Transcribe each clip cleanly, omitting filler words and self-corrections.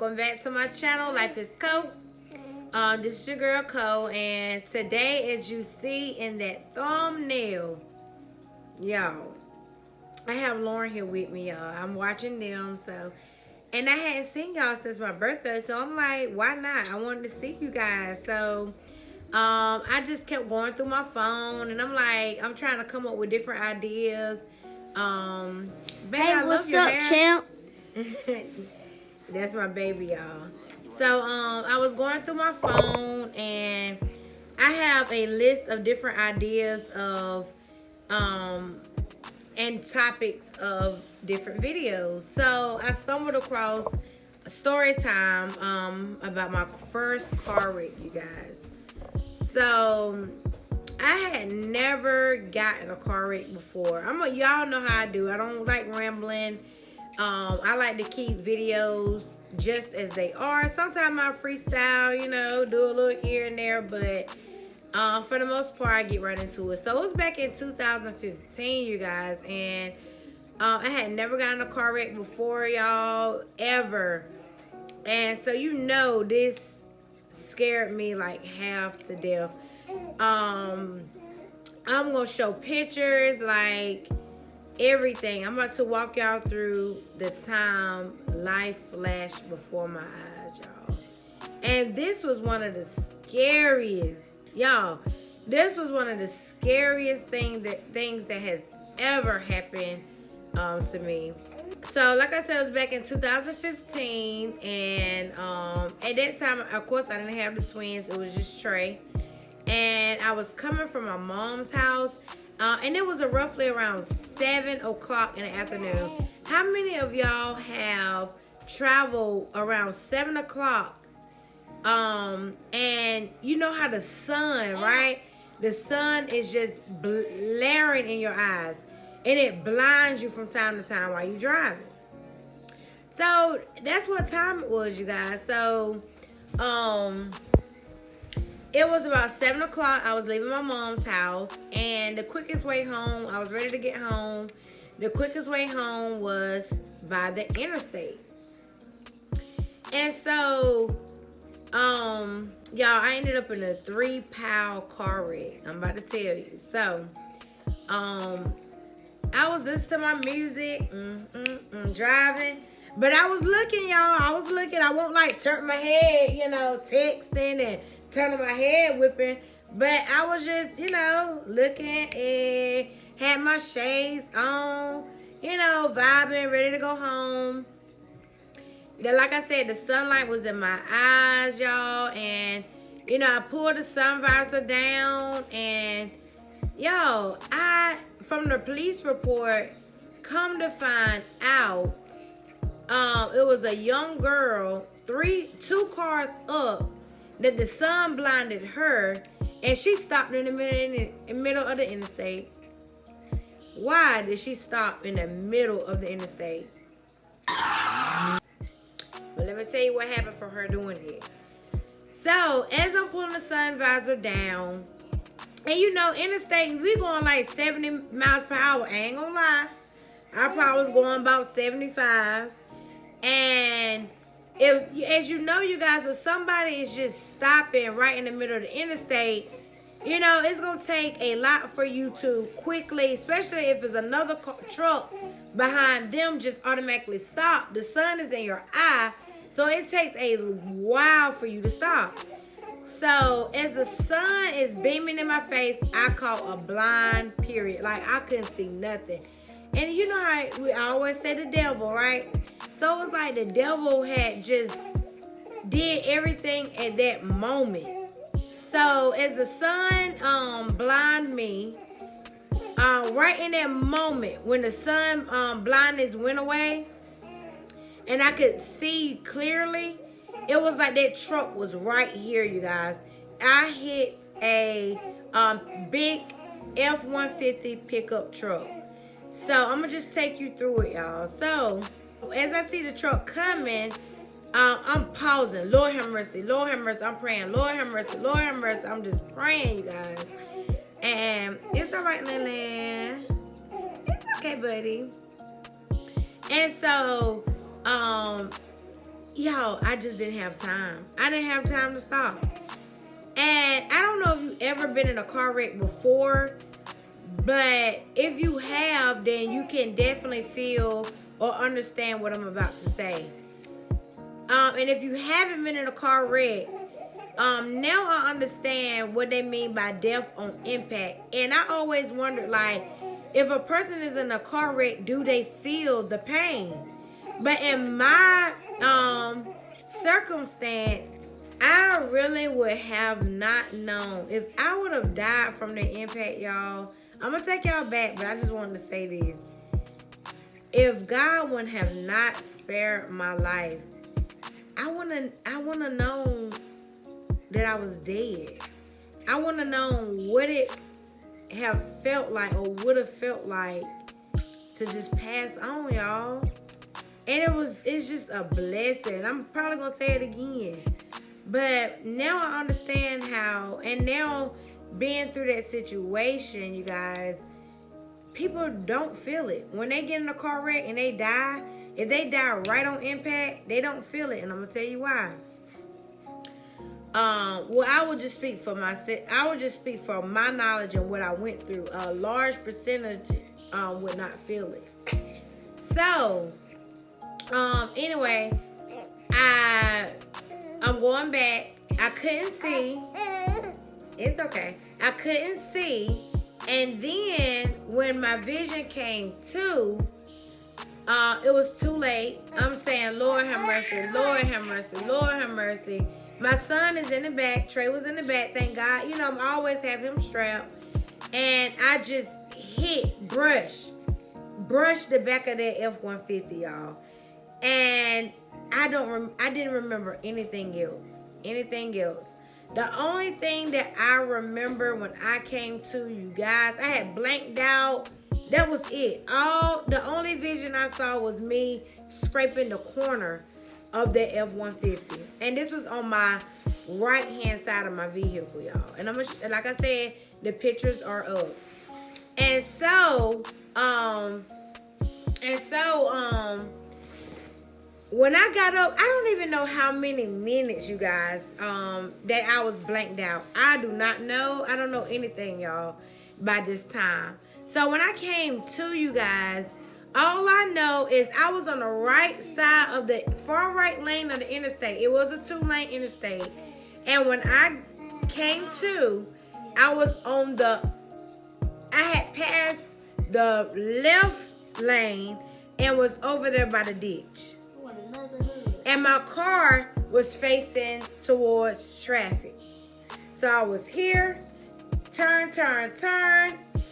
welcome back to my channel. Life is Co. This is your girl Co, and today, as you see in that thumbnail, y'all, I have Lauren here with me, y'all. I'm watching them, and I hadn't seen y'all since my birthday, so I'm like, why not? I wanted to see you guys. So I just kept going through my phone, and I'm like, I'm trying to come up with different ideas. Babe, hey, what's up, champ? That's my baby, y'all. So I was going through my phone, and I have a list of different ideas of and topics of different videos. So I stumbled across a story time about my first car wreck, you guys. So I had never gotten a car wreck before. Y'all know how I do. I don't like rambling. I like to keep videos just as they are. Sometimes I freestyle, you know, do a little here and there, but for the most part, I get right into it. So it was back in 2015, you guys, and I had never gotten a car wreck before, y'all, ever. And so, you know, this scared me like half to death. I'm gonna show pictures, like everything. I'm about to walk y'all through the time life flashed before my eyes, y'all. And this was one of the scariest, y'all. This was one of the scariest things that has ever happened to me. So, like I said, it was back in 2015, and at that time, of course, I didn't have the twins. It was just Trey. And I was coming from my mom's house, and it was roughly around 7 o'clock in the afternoon. How many of y'all have traveled around 7 o'clock? And you know how the sun, right? The sun is just blaring in your eyes, and it blinds you from time to time while you're driving. So that's what time it was, you guys. So, it was about 7 o'clock. I was leaving my mom's house, and the quickest way home, I was ready to get home. The quickest way home was by the interstate. And so, y'all, I ended up in a 3-pile car wreck. I'm about to tell you. So, I was listening to my music, driving. But I was looking, y'all. I was looking. I won't like turn my head, you know, texting and turning my head whipping, but I was just, you know, looking and had my shades on, you know, vibing, ready to go home. Then, like I said, the sunlight was in my eyes, y'all, and, you know, I pulled the sun visor down, and, yo, from the police report, come to find out, it was a young girl, 2 cars up, that the sun blinded her, and she stopped in the middle of the interstate. Why did she stop in the middle of the interstate? But let me tell you what happened for her doing it. So, as I'm pulling the sun visor down, and you know, interstate, we going like 70 miles per hour. I ain't gonna lie. I probably was going about 75. And as you know, you guys, if somebody is just stopping right in the middle of the interstate, you know, it's going to take a lot for you to quickly, especially if it's another truck behind them, just automatically stop. The sun is in your eye, so it takes a while for you to stop. So as the sun is beaming in my face, I caught a blind period. Like, I couldn't see nothing. And you know how we always say the devil, right? So it was like the devil had just did everything at that moment. So as the sun blinded me, right in that moment when the sun blindness went away and I could see clearly, it was like that truck was right here, you guys. I hit a big F-150 pickup truck. So I'm gonna just take you through it, y'all. So as I see the truck coming, I'm pausing. Lord have mercy, Lord have mercy. I'm praying, Lord have mercy, Lord have mercy. I'm just praying, you guys. And it's all right, Lily. It's okay, buddy. And so Yo, I just didn't have time. I didn't have time to stop. And I don't know if you've ever been in a car wreck before, but if you have, then you can definitely feel or understand what I'm about to say. And if you haven't been in a car wreck, now I understand what they mean by death on impact. And I always wondered, like, if a person is in a car wreck, do they feel the pain? But in my circumstance, I really would have not known. If I would have died from the impact, y'all, I'm going to take y'all back, but I just wanted to say this. If God would have not spared my life, I wanna know that I was dead. I wanna know what it have felt like or would have felt like to just pass on, y'all. And it's just a blessing. I'm probably gonna say it again. But now I understand how, and now being through that situation, you guys, people don't feel it. When they get in a car wreck and they die, if they die right on impact, they don't feel it. And I'm going to tell you why. Well, I would just speak for myself. I would just speak from my knowledge and what I went through. A large percentage would not feel it. So, anyway, I'm going back. I couldn't see. It's okay. I couldn't see. And then when my vision came to, it was too late. I'm saying, Lord have mercy, Lord have mercy, Lord have mercy. My son is in the back. Trey was in the back. Thank God. You know, I'm always have him strapped. And I just brushed the back of that F-150, y'all. And I didn't remember anything else. The only thing that I remember when I came to, you guys, I had blanked out. That was it. The only vision I saw was me scraping the corner of the F-150. And this was on my right hand side of my vehicle, y'all. And like I said, the pictures are up. And so when I got up, I don't even know how many minutes, you guys, that I was blanked out. I do not know. I don't know anything, y'all, by this time. So when I came to, you guys, all I know is I was on the right side of the far right lane of the interstate. It was a 2-lane interstate. And when I came to, I had passed the left lane and was over there by the ditch. And my car was facing towards traffic. So I was here, turn,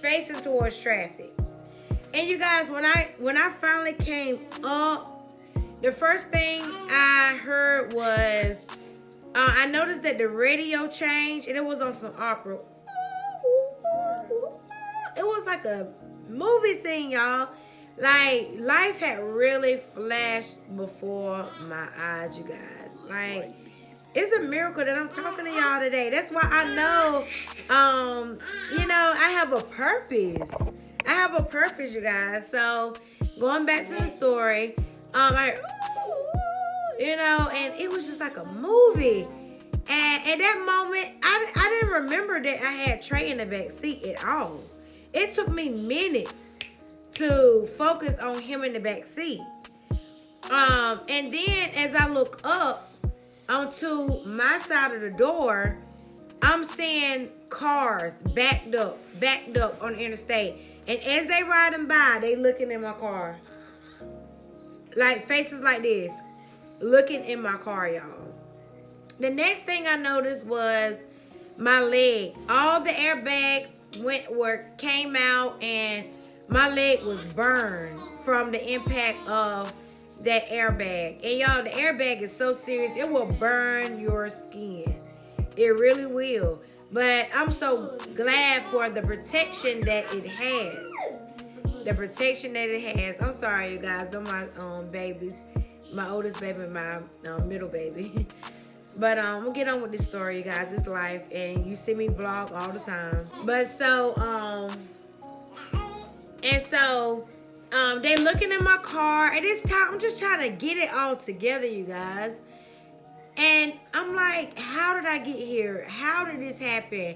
facing towards traffic. And you guys, when I finally came up, the first thing I heard was, I noticed that the radio changed, and it was on some opera. It was like a movie scene, y'all. Like, life had really flashed before my eyes, you guys. Like, it's a miracle that I'm talking to y'all today. That's why I know, I have a purpose. I have a purpose, you guys. So, going back to the story, and it was just like a movie. And at that moment, I didn't remember that I had Trey in the back seat at all. It took me minutes to focus on him in the back seat. And then as I look up onto my side of the door, I'm seeing cars backed up on the interstate. And as they riding by, they looking in my car. Like faces like this, looking in my car, y'all. The next thing I noticed was my leg. All the airbags came out, and my leg was burned from the impact of that airbag. And y'all, the airbag is so serious, it will burn your skin. It really will. But I'm so glad for the protection that it has. The protection that it has. I'm sorry, you guys. They're my babies. My oldest baby and my middle baby. But we'll get on with this story, you guys. It's life. And you see me vlog all the time. But so, They looking in my car. At this time, I'm just trying to get it all together, you guys. And I'm like, how did I get here? How did this happen?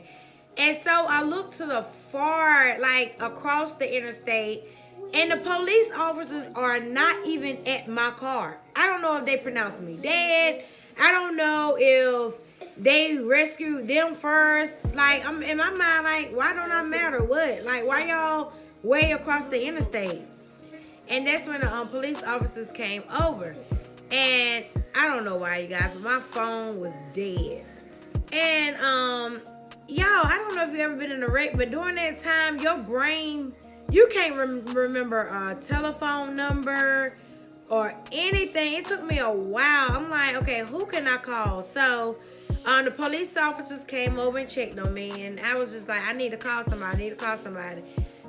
And so I looked to the far, like across the interstate, and the police officers are not even at my car. I don't know if they pronounced me dead. I don't know if they rescued them first. Like, I'm in my mind, like, why don't I matter what? Like, why y'all way across the interstate? And that's when the police officers came over. And I don't know why, you guys, but my phone was dead. And y'all, I don't know if you've ever been in a wreck, but during that time, your brain, you can't remember a telephone number or anything. It took me a while. I'm like, okay, who can I call? So the police officers came over and checked on me, and I was just like, I need to call somebody.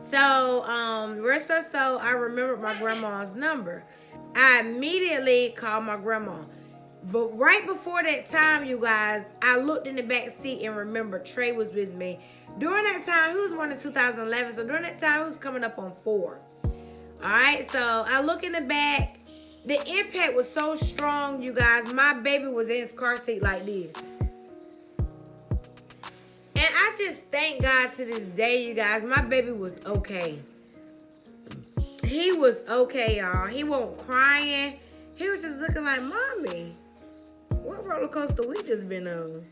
So rest or so, I remembered my grandma's number. I immediately called my grandma. But right before that time, you guys, I looked in the back seat and remember Trey was with me. During that time, he was born in 2011. So during that time, he was coming up on 4. All right, so I look in the back. The impact was so strong, you guys. My baby was in his car seat like this. And I just thank God to this day, you guys. My baby was okay. He was okay, y'all. He wasn't crying. He was just looking like, Mommy, what roller coaster we just been on?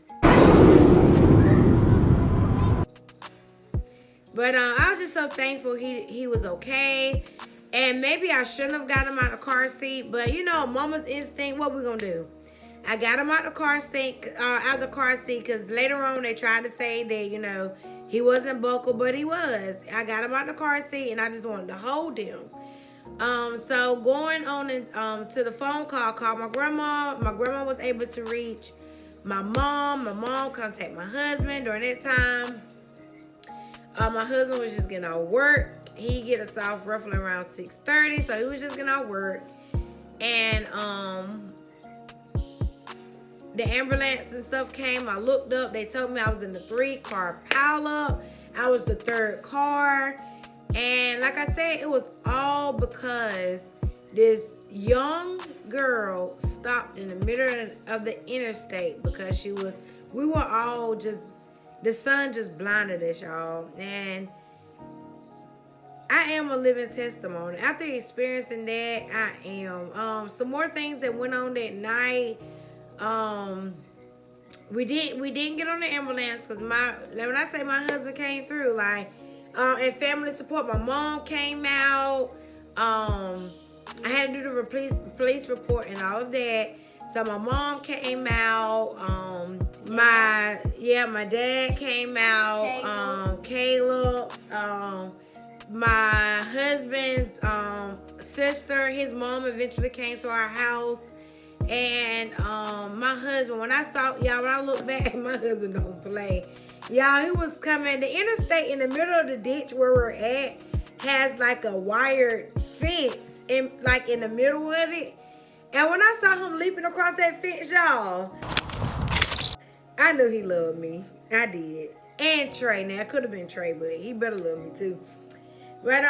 But I was just so thankful he was okay. And maybe I shouldn't have got him out of the car seat. But, you know, mama's instinct, what we going to do? I got him out the car seat because later on they tried to say that, you know, he wasn't vocal, but he was. I got him out the car seat and I just wanted to hold him. So going on to the phone call, called my grandma. My grandma was able to reach my mom. My mom contacted my husband during that time. My husband was just getting out work. He get us off roughly around 6:30, so he was just getting out work. And the ambulance and stuff came. I looked up. They told me I was in the 3-car pileup. I was the 3rd car. And like I said, it was all because this young girl stopped in the middle of the interstate because we were all just, the sun just blinded us, y'all. And I am a living testimony. After experiencing that, I am. Some more things that went on that night. We didn't get on the ambulance because when I say my husband came through, like, and family support, my mom came out. I had to do the police report and all of that. So my mom came out. My dad came out. Caleb. My husband's sister, his mom eventually came to our house. And my husband, when I look back, my husband don't play. Y'all, he was coming. The interstate in the middle of the ditch where we're at has like a wired fence in the middle of it. And when I saw him leaping across that fence, y'all, I knew he loved me. I did. And Trey. Now, it could have been Trey, but he better love me too. But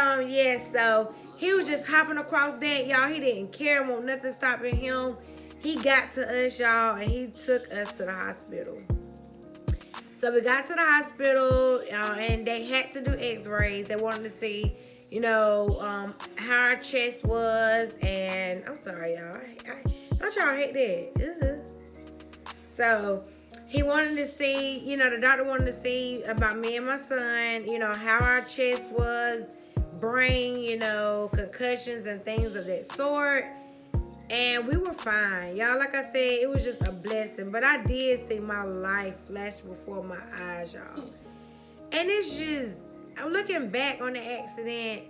so he was just hopping across that, y'all. He didn't care, want nothing stopping him. He got to us, y'all, and he took us to the hospital. So we got to the hospital, and they had to do x-rays. They wanted to see, you know, how our chest was. And I'm sorry, y'all. Don't y'all hate that? So he wanted to see, you know, the doctor wanted to see about me and my son, you know, how our chest was, brain, you know, concussions and things of that sort. And we were fine. Y'all, like I said, it was just a blessing. But I did see my life flash before my eyes, y'all. And it's just, I'm looking back on the accident,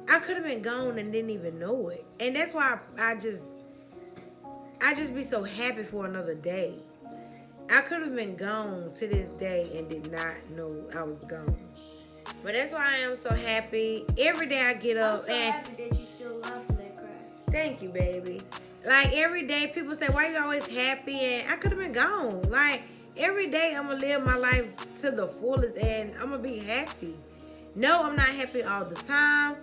I could have been gone and didn't even know it. And that's why I just be so happy for another day. I could have been gone to this day and did not know I was gone. But that's why I am so happy. Every day I get up I'm so happy that you still laugh from that crash. Thank you, baby. Like, every day people say, why you always happy? And I could have been gone. Like, every day I'm going to live my life to the fullest and I'm going to be happy. No, I'm not happy all the time.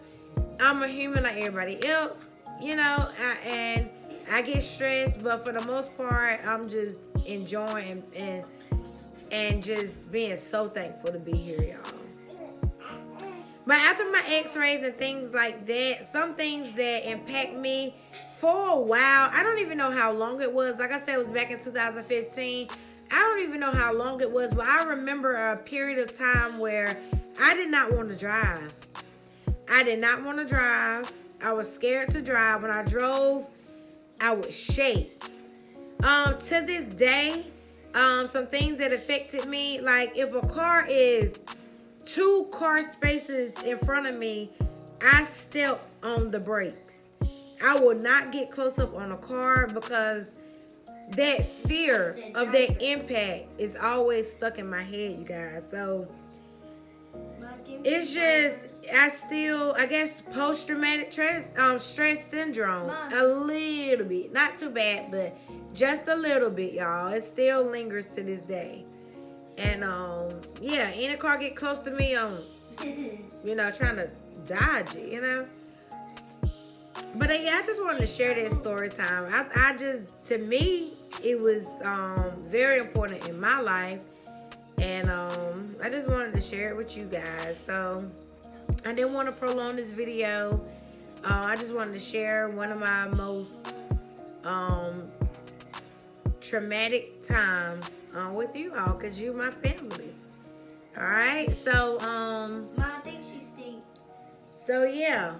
I'm a human like everybody else, you know, and I get stressed, but for the most part, I'm just enjoying and just being so thankful to be here, y'all. But after my x-rays and things like that, some things that impact me for a while, I don't even know how long it was. Like I said, it was back in 2015. I don't even know how long it was, but I remember a period of time where I did not want to drive. I did not want to drive. I was scared to drive. When I drove, I would shake. To this day, some things that affected me, like if a car is 2 car spaces in front of me, I step on the brakes. I will not get close up on a car because that fear of that impact is always stuck in my head, you guys. So it's just, I guess post-traumatic stress syndrome, a little bit, not too bad, but just a little bit, y'all. It still lingers to this day. And yeah, any car get close to me, you know, trying to dodge it, you know. But yeah, I just wanted to share that story time. I just, to me, it was very important in my life, and I just wanted to share it with you guys. So I didn't want to prolong this video. I just wanted to share one of my most traumatic times with you all, because you my family. All right, so Mom, I think she stinks. so yeah,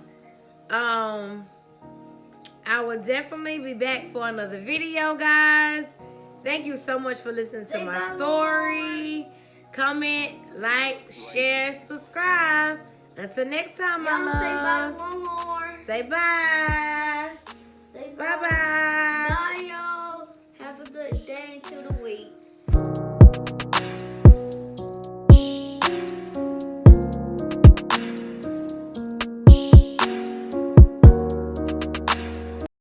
I will definitely be back for another video, guys. Thank you so much for listening to my story. Comment, like, share, subscribe. Until next time, my love. Say bye to one more. Say bye. Say Bye bye.